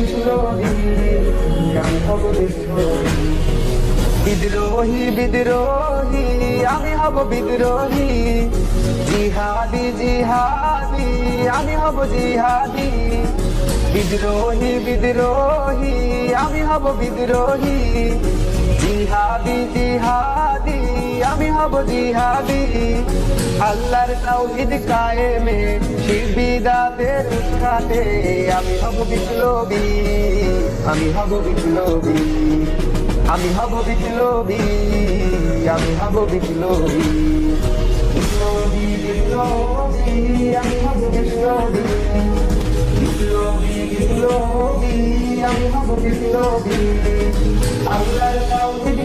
বিপ্লবী, আমি হব বিপ্লবী। বিদ্রোহী বিদ্রোহী আমি হব বিদ্রোহী, জিহাদি জিহাদি আমি হব জিহাদি। বিদ্রোহী বিদ্রোহী আমি হব বিদ্রোহী, জিহাদি জিহাদি আমি হব জিহাদি। আল্লাহর তাওহীদ কায়েমে শিরক বিদআতের উৎখাতে আমি হব বিপ্লবী, আমি হব বিপ্লবী, আমি হব বিপ্লবী, আমি হব বিপ্লবী। বিপ্লবী বিপ্লবী আমি হব বিপ্লবী, বিপ্লবী বিপ্লবী আমি হব বিপ্লবী। আল্লাহর তাওহীদ